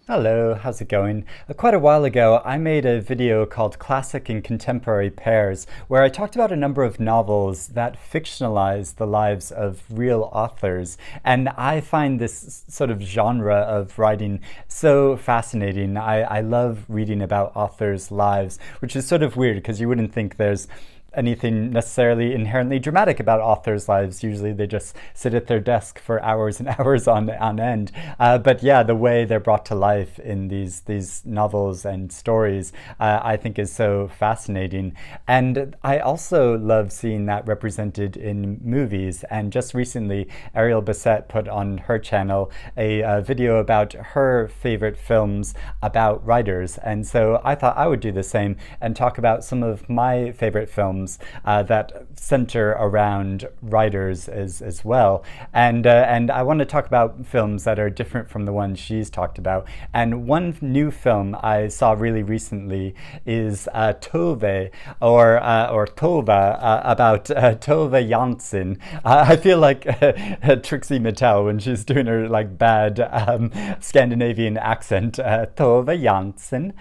Hello, how's it going? Quite a while ago, I made a video called Classic and Contemporary Pairs, where I talked about a number of novels that fictionalize the lives of real authors. And I find this sort of genre of writing so fascinating. I love reading about authors' lives, which is sort of weird because you wouldn't think there's anything necessarily inherently dramatic about authors' lives. Usually they just sit at their desk for hours and hours on end. But yeah, the way they're brought to life in these novels and stories, I think is so fascinating. And I also love seeing that represented in movies. And just recently, Ariel Bissett put on her channel a video about her favorite films about writers. And so I thought I would do the same and talk about some of my favorite films that center around writers as well. And I want to talk about films that are different from the ones she's talked about. And one new film I saw really recently is Tove or Tova, about Tove Janssen. I feel like Trixie Mattel when she's doing her like bad Scandinavian accent. Tove Janssen.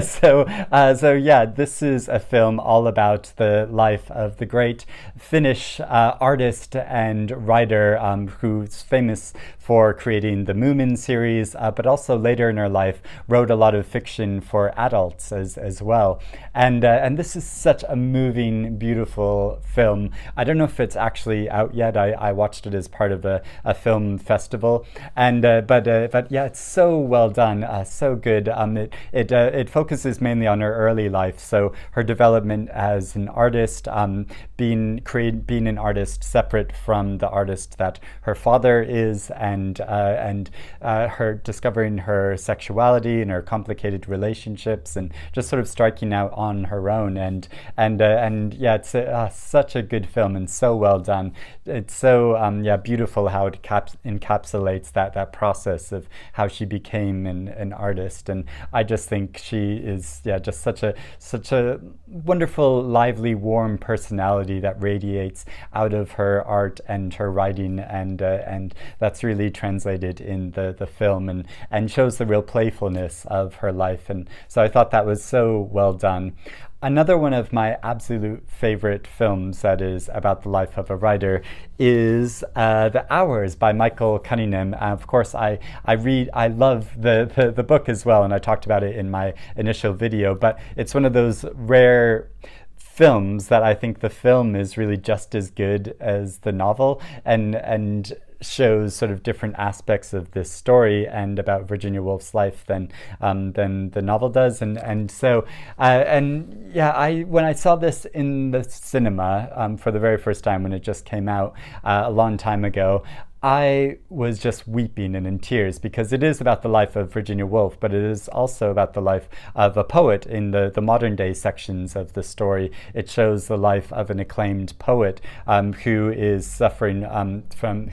So yeah, this is a film all about the life of the great Finnish artist and writer who's famous for creating the Moomin series, but also later in her life wrote a lot of fiction for adults as well. And this is such a moving, beautiful film. I don't know if it's actually out yet. I watched it as part of a film festival, and but yeah, it's so well done, so good. It focuses mainly on her early life, so her development as an artist, being an artist separate from the artist that her father is, and her discovering her sexuality and her complicated relationships, and just sort of striking out on her own. And yeah, it's such a good film and so well done. It's so yeah, beautiful how it encapsulates that process of how she became an artist. And I just think she is just such a wonderful, lively, warm personality that radiates out of her art and her writing, and that's really translated in the film, and shows the real playfulness of her life. And so I thought that was so well done. Another one of my absolute favorite films that is about the life of a writer is The Hours by Michael Cunningham. Of course, I love the book as well, and I talked about it in my initial video, but it's one of those rare films that I think the film is really just as good as the novel, and shows sort of different aspects of this story and about Virginia Woolf's life than the novel does. And so yeah, when I saw this in the cinema for the very first time when it just came out a long time ago, I was just weeping and in tears, because it is about the life of Virginia Woolf, but it is also about the life of a poet in the modern day sections of the story. It shows the life of an acclaimed poet who is suffering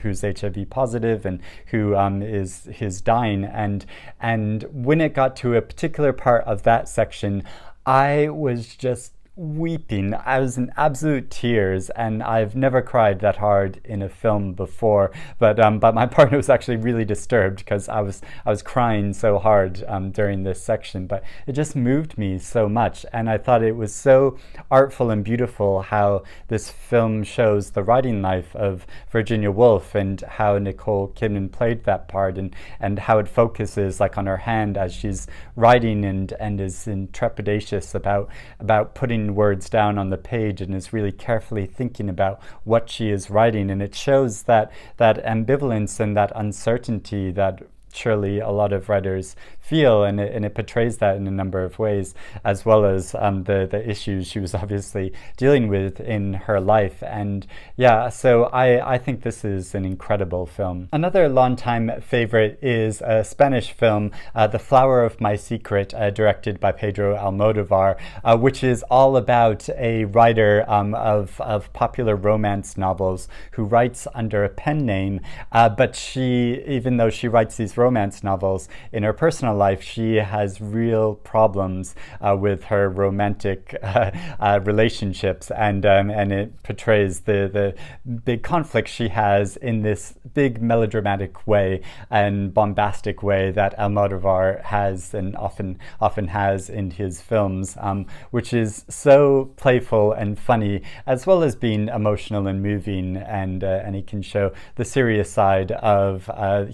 who's HIV positive, and who is dying. And when it got to a particular part of that section, I was just weeping. I was in absolute tears, and I've never cried that hard in a film before. But my partner was actually really disturbed because I was crying so hard during this section. But it just moved me so much, and I thought it was so artful and beautiful how this film shows the writing life of Virginia Woolf, and how Nicole Kidman played that part, and how it focuses like on her hand as she's writing, and is trepidatious about putting words down on the page, and is really carefully thinking about what she is writing. And it shows that ambivalence and that uncertainty that surely a lot of writers feel, and it portrays that in a number of ways, as well as the issues she was obviously dealing with in her life. And yeah, so I think this is an incredible film. Another longtime favorite is a Spanish film, The Flower of My Secret, directed by Pedro Almodovar, which is all about a writer of popular romance novels who writes under a pen name, but even though she writes these romance novels, in her personal life, she has real problems with her romantic relationships, and it portrays the big conflict she has in this big melodramatic way and bombastic way that Almodovar has and often has in his films, which is so playful and funny, as well as being emotional and moving, and he can show the serious side of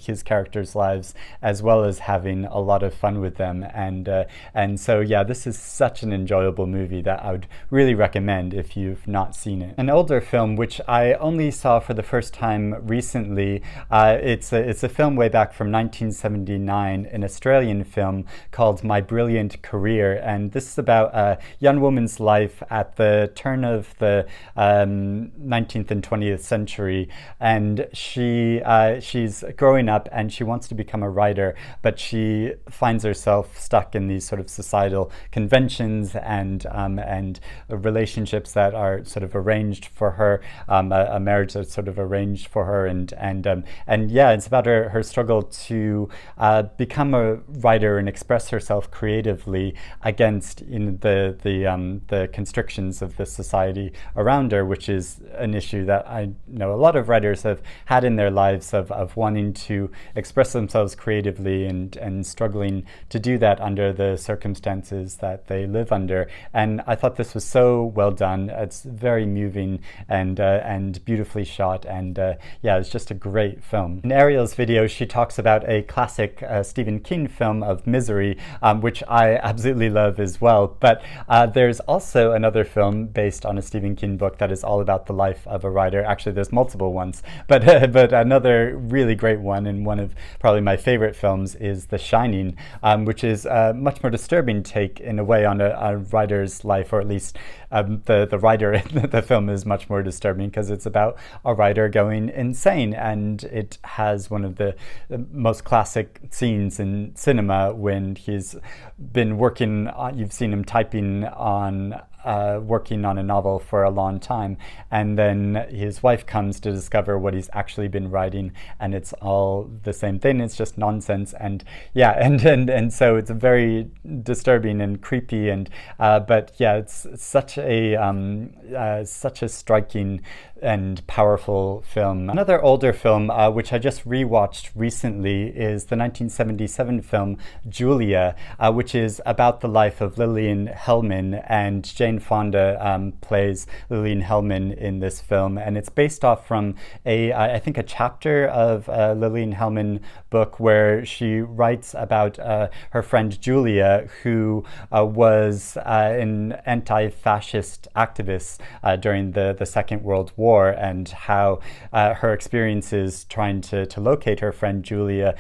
his characters' lives, as well as having a lot of fun with them. And so yeah, this is such an enjoyable movie that I would really recommend if you've not seen it. An older film which I only saw for the first time recently, it's a film way back from 1979, an Australian film called My Brilliant Career, and this is about a young woman's life at the turn of the 19th and 20th century, and she's growing up and she wants to become a writer, but she finds herself stuck in these sort of societal conventions and relationships that are sort of arranged for her, a marriage that's sort of arranged for her, and yeah, it's about her struggle to become a writer and express herself creatively against the constrictions of the society around her, which is an issue that I know a lot of writers have had in their lives of wanting to express themselves creatively and struggling to do that under the circumstances that they live under. And I thought this was so well done. It's very moving and beautifully shot, and yeah, it's just a great film. In Ariel's video, she talks about a classic Stephen King film of Misery, which I absolutely love as well. But there's also another film based on a Stephen King book that is all about the life of a writer. Actually, there's multiple ones, but another really great one, and one of probably my favorite films, is The Shining, which is a much more disturbing take in a way on a writer's life, or at least the writer in the film is much more disturbing because it's about a writer going insane, and it has one of the most classic scenes in cinema when he's been working on, you've seen him typing on working on a novel for a long time, and then his wife comes to discover what he's actually been writing, and it's all the same thing. It's just nonsense, and yeah, and so it's very disturbing and creepy, and but yeah, it's such a striking and powerful film. Another older film, which I just rewatched recently, is the 1977 film Julia, which is about the life of Lillian Hellman, and Jane Fonda plays Lillian Hellman in this film, and it's based off from I think a chapter of Lillian Hellman book where she writes about her friend Julia, who was an anti-fascist activist during the Second World War, and how her experiences trying to locate her friend Julia,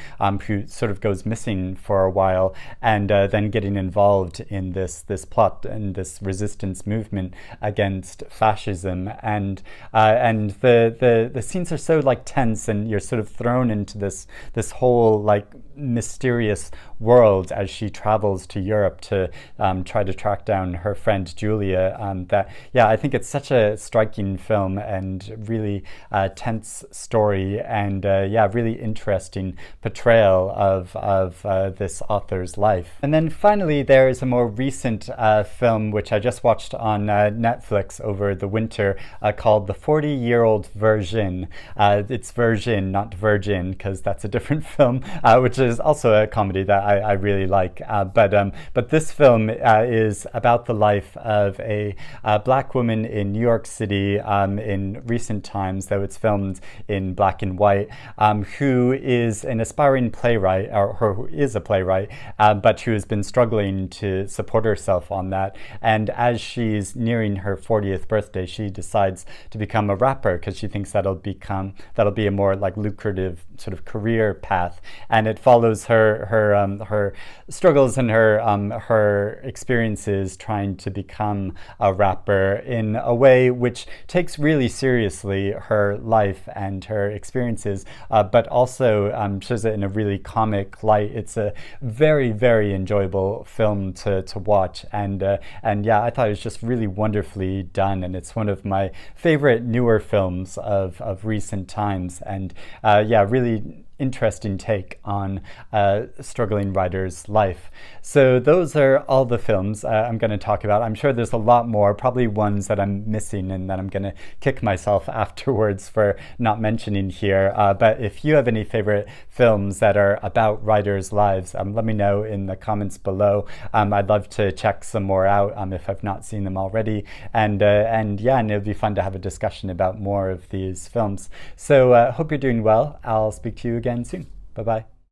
who sort of goes missing for a while, and then getting involved in this plot and this resistance movement against fascism, and the scenes are so like tense, and you're sort of thrown into this whole like mysterious world as she travels to Europe to try to track down her friend Julia. That yeah, I think it's such a striking film and really tense story, and yeah, really interesting portrayal of this author's life. And then finally, there is a more recent film which I just watched on Netflix over the winter called The 40-Year-Old Virgin. It's Virgin, not Virgin, because that's a different film, which is also a comedy that I really like. But this film is about the life of a black woman in New York City in recent times, though it's filmed in black and white, who is an aspiring playwright, or who is a playwright, but who has been struggling to support herself on that. And as she's nearing her 40th birthday, she decides to become a rapper because she thinks that'll be a more like lucrative sort of career path. And it follows her struggles and her experiences trying to become a rapper in a way which takes really seriously her life and her experiences, but also shows it in a really comic light. It's a very, very enjoyable film to watch, and yeah, I thought it was just really wonderfully done, and it's one of my favorite newer films of recent times, and yeah, really interesting take on a struggling writer's life. So those are all the films I'm going to talk about. I'm sure there's a lot more, probably ones that I'm missing and that I'm going to kick myself afterwards for not mentioning here. But if you have any favorite films that are about writers' lives, let me know in the comments below. I'd love to check some more out if I've not seen them already. And it would be fun to have a discussion about more of these films. So hope you're doing well. I'll speak to you again soon. Bye-bye.